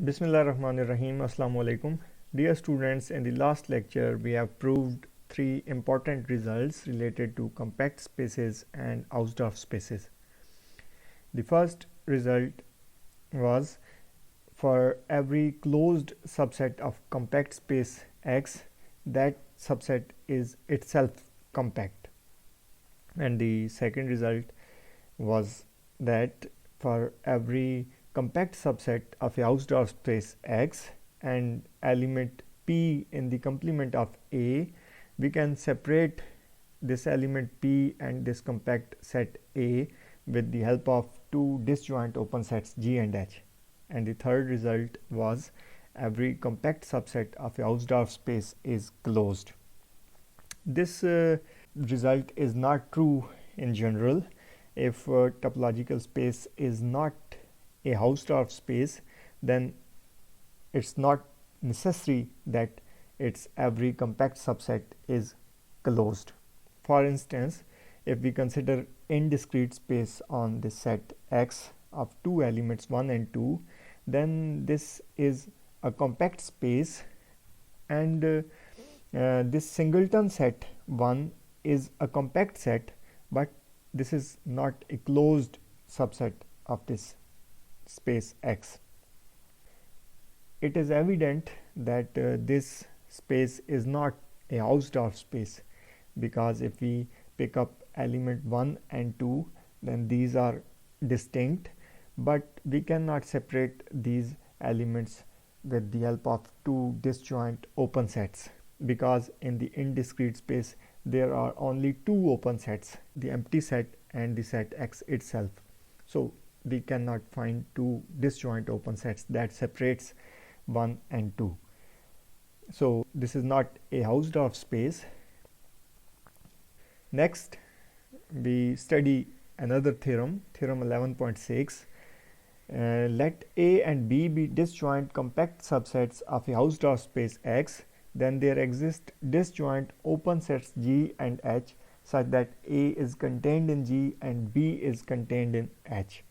Bismillahirrahmanirrahim. Assalamu alaikum. Dear students, in the last lecture we have proved three important results related to compact spaces and Hausdorff spaces. The first result was for every closed subset of compact space X, that subset is itself compact. And the second result was that for every compact subset of a Hausdorff space X and element P in the complement of A, we can separate this element P and this compact set A with the help of two disjoint open sets G and H. And the third result was every compact subset of a Hausdorff space is closed. This result is not true in general. If a topological space is not a Hausdorff space, then it's not necessary that its every compact subset is closed. For instance, if we consider indiscrete space on this set X of two elements 1 and 2, then this is a compact space, and this singleton set 1 is a compact set, but this is not a closed subset of this space X. It is evident that this space is not a Hausdorff space, because if we pick up element 1 and 2, then these are distinct, but we cannot separate these elements with the help of two disjoint open sets, because in the indiscrete space there are only two open sets, the empty set and the set X itself. So we cannot find two disjoint open sets that separates 1 and 2. So this is not a Hausdorff space. Next, we study another theorem, theorem 11.6. Let A and B be disjoint compact subsets of a Hausdorff space X, then there exist disjoint open sets G and H such that A is contained in G and B is contained in H.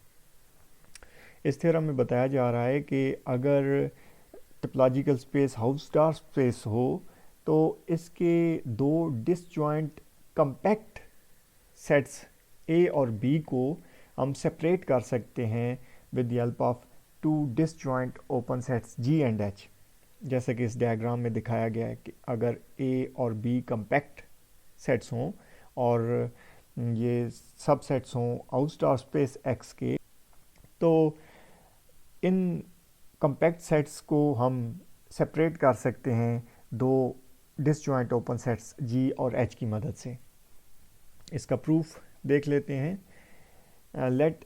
इस theorem में बताया जा रहा है कि अगर topological space हाउसडॉर्फ space हो तो इसके दो डिसजॉइंट कंपैक्ट सेट्स ए और बी को हम सेपरेट कर सकते हैं with the help of two disjoint open sets G and H. जैसा कि इस डायग्राम में दिखाया गया है कि अगर ए और बी कंपैक्ट सेट्स हों और ये सबसेट्स हों हाउसडॉर्फ स्पेस एक्स के, तो इन कंपैक्ट सेट्स को हम सेपरेट कर सकते हैं दो डिसजॉइंट ओपन सेट्स जी और एच की मदद से. इसका प्रूफ देख लेते हैं. Let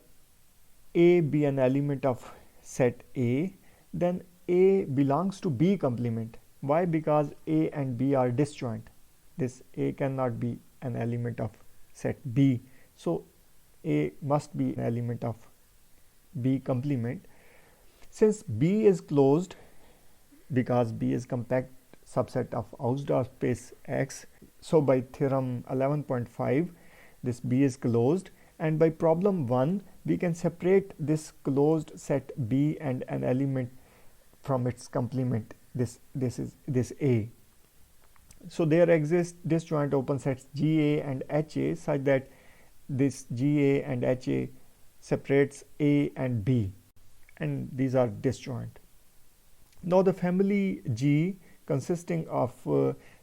a be an element of set A, then A belongs to B complement. Why? Because A and B are disjoint. This A cannot be an element of set B, so A must be an element of B complement. Since B is closed, because B is compact subset of Hausdorff space X, so by theorem 11.5 this B is closed, and by problem 1 we can separate this closed set B and an element from its complement, this A. So there exist disjoint open sets GA and HA such that this GA and HA separates A and B, and these are disjoint. Now the family G consisting of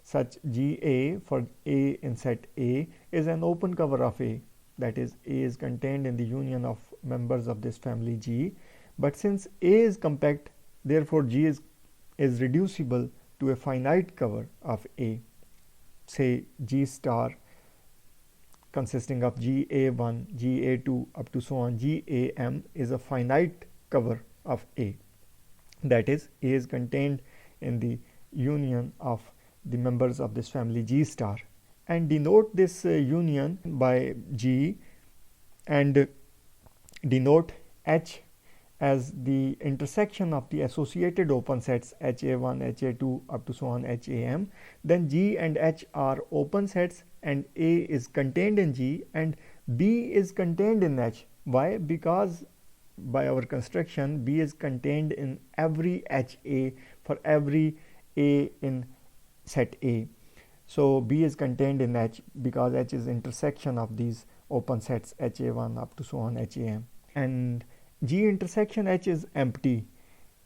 such GA for A in set A is an open cover of A, that is A is contained in the union of members of this family G, but since A is compact, therefore G is reducible to a finite cover of A. Say G star consisting of GA1, GA2 up to so on GAM is a finite cover of A. That is, A is contained in the union of the members of this family G star, and denote this union by G and denote H as the intersection of the associated open sets HA1, HA2 up to so on HAM. Then G and H are open sets and A is contained in G and B is contained in H. Why? Because by our construction, B is contained in every HA for every A in set A. So B is contained in H because H is intersection of these open sets HA1 up to so on HAM. And G intersection H is empty.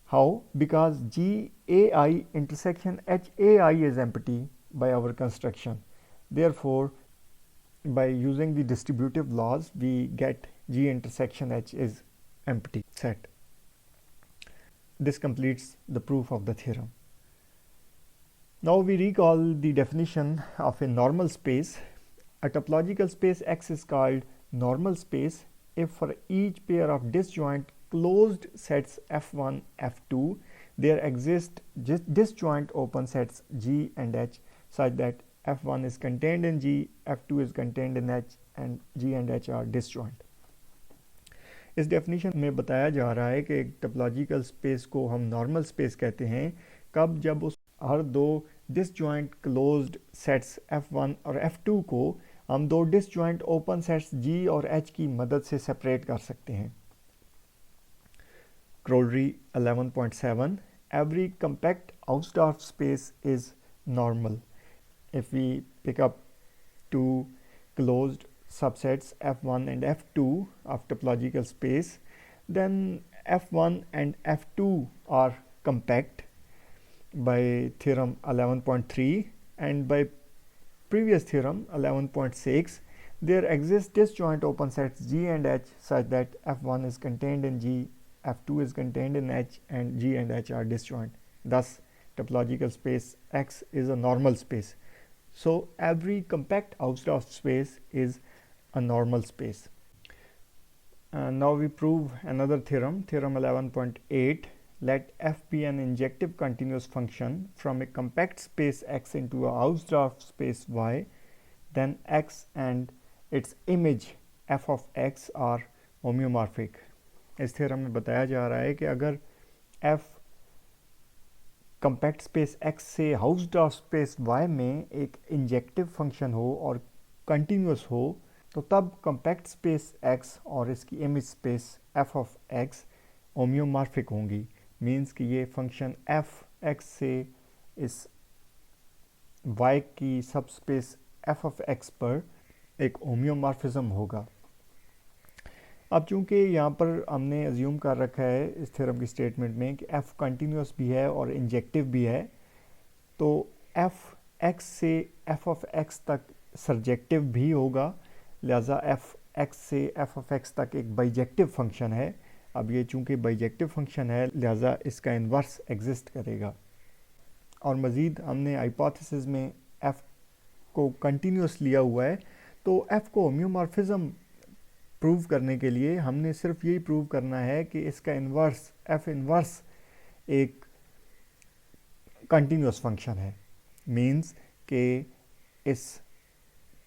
How? Because GAI intersection HAI is empty by our construction. Therefore, by using the distributive laws, we get G intersection H is empty set. This completes the proof of the theorem. Now we recall the definition of a normal space. A topological space X is called normal space if for each pair of disjoint closed sets F1, F2, there exist disjoint open sets G and H such that F1 is contained in G, F2 is contained in H and G and H are disjoint. इस definition में बताया जा रहा है कि एक topological space को हम नॉर्मल स्पेस कहते हैं कब जब उस हर दो डिसजॉइंट क्लोज्ड सेट्स F1 और F2 को हम दो डिसजॉइंट ओपन सेट्स G और H की मदद से सेपरेट कर सकते हैं. Corollary 11.7 Every compact Hausdorff space is normal. If we pick up two closed subsets F1 and F2 of topological space, then F1 and F2 are compact by theorem 11.3 and by previous theorem 11.6. There exist disjoint open sets G and H such that F1 is contained in G, F2 is contained in H and G and H are disjoint. Thus, topological space X is a normal space. So, every compact Hausdorff space is a normal space. Now we prove another theorem, theorem 11.8. Let f be an injective continuous function from a compact space X into a Hausdorff space Y, then X and its image f of X are homeomorphic. इस theorem में बताया जा रहा है कि अगर f compact space x से हाउसडॉर्फ space y में एक इंजेक्टिव फंक्शन हो और कंटिन्यूस हो तो तब कंपैक्ट स्पेस x और इसकी image space f of x होम्योमॉर्फिक होंगी. मींस कि ये फंक्शन f x से इस y की सब स्पेस f ऑफ x पर एक होम्योमॉर्फिज्म होगा. अब चूंकि यहाँ पर हमने अज्यूम कर रखा है इस थ्योरम की स्टेटमेंट में कि f कंटिन्यूस भी है और इंजेक्टिव भी है, तो f x से f ऑफ x तक सर्जेक्टिव भी होगा, लिहाजा f x से f ऑफ x तक एक बाइजेक्टिव फंक्शन है. अब ये चूंकि बाइजेक्टिव फंक्शन है लिहाजा इसका इन्वर्स एग्जिस्ट करेगा. और मज़ीद हमने हाइपोथेसिस में f को कंटिन्यूस लिया हुआ है, तो f को होम्योमॉर्फिज्म प्रूव करने के लिए हमने सिर्फ यही प्रूव करना है कि इसका इन्वर्स f इन्वर्स एक कंटिन्यूस फंक्शन है. मींस कि इस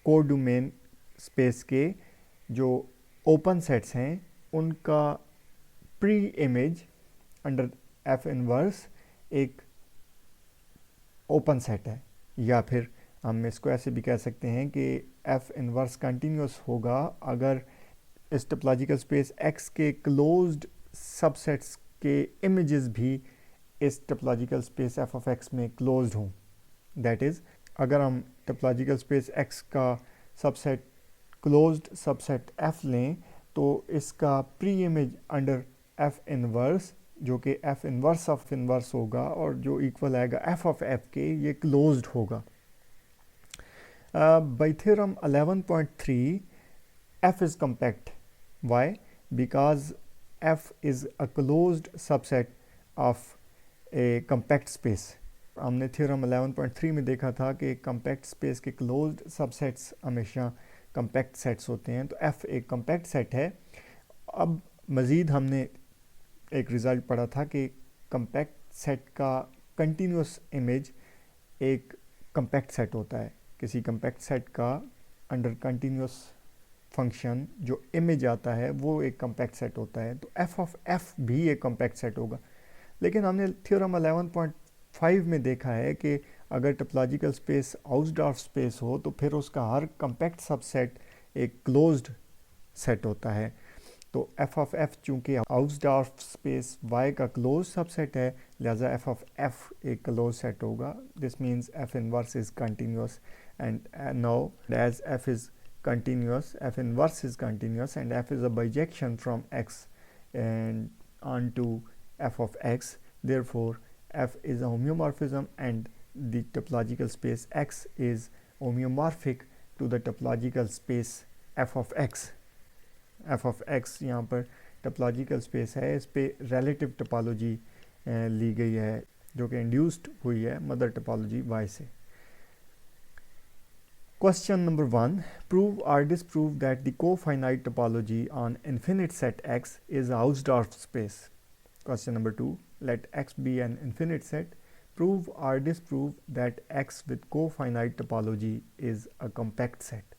कोडोमेन स्पेस के जो ओपन सेट्स हैं उनका pre image under f inverse एक ओपन सेट है. या फिर हम इसको ऐसे भी कह सकते हैं कि f इन्वर्स कंटिन्यूस होगा अगर इस टोपोलॉजिकल स्पेस X के क्लोज्ड सबसेट्स के इमेजेस भी इस topological space f of x में क्लोज्ड हों. दैट इज़ अगर हम टोपोलॉजिकल स्पेस X का सबसेट क्लोज्ड सबसेट f लें तो इसका pre image under f inverse जो कि f इन्वर्स ऑफ इन्वर्स होगा और जो इक्वल आएगा f ऑफ f के, ये क्लोज्ड होगा. Bye theorem 11.3 f is compact. Why? Because f is a closed subset of a compact space. हमने थ्योरम 11.3 में देखा था कि compact space के closed subsets हमेशा compact sets होते हैं, तो f एक compact set है. अब मज़ीद हमने एक रिज़ल्ट पढ़ा था कि compact set का continuous image एक compact set होता है. किसी compact set का under continuous फंक्शन जो इमेज आता है वो एक कॉम्पैक्ट सेट होता है, तो f ऑफ f भी एक कॉम्पैक्ट सेट होगा. लेकिन हमने थ्योरम 11.5 में देखा है कि अगर टोपोलॉजिकल स्पेस हाउसडॉर्फ स्पेस हो तो फिर उसका हर कॉम्पैक्ट सबसेट एक क्लोज्ड सेट होता है. तो एफ ऑफ एफ चूँकि हाउसडॉर्फ स्पेस वाई का क्लोज सबसेट है, लिहाजा एफ ऑफ एफ एक क्लोज सेट होगा. This means f inverse is continuous and now as f is continuous, f inverse is continuous and f is a bijection from x and onto f of x. Therefore f is a homeomorphism and the topological space x is homeomorphic to the topological space f of x. f of x यहाँ पर topological space है, इस पे relative topology ली गई है जो कि induced हुई है mother topology y से. Question number 1. Prove or disprove that the cofinite topology on infinite set X is a Hausdorff space. Question number 2. Let X be an infinite set. Prove or disprove that X with cofinite topology is a compact set.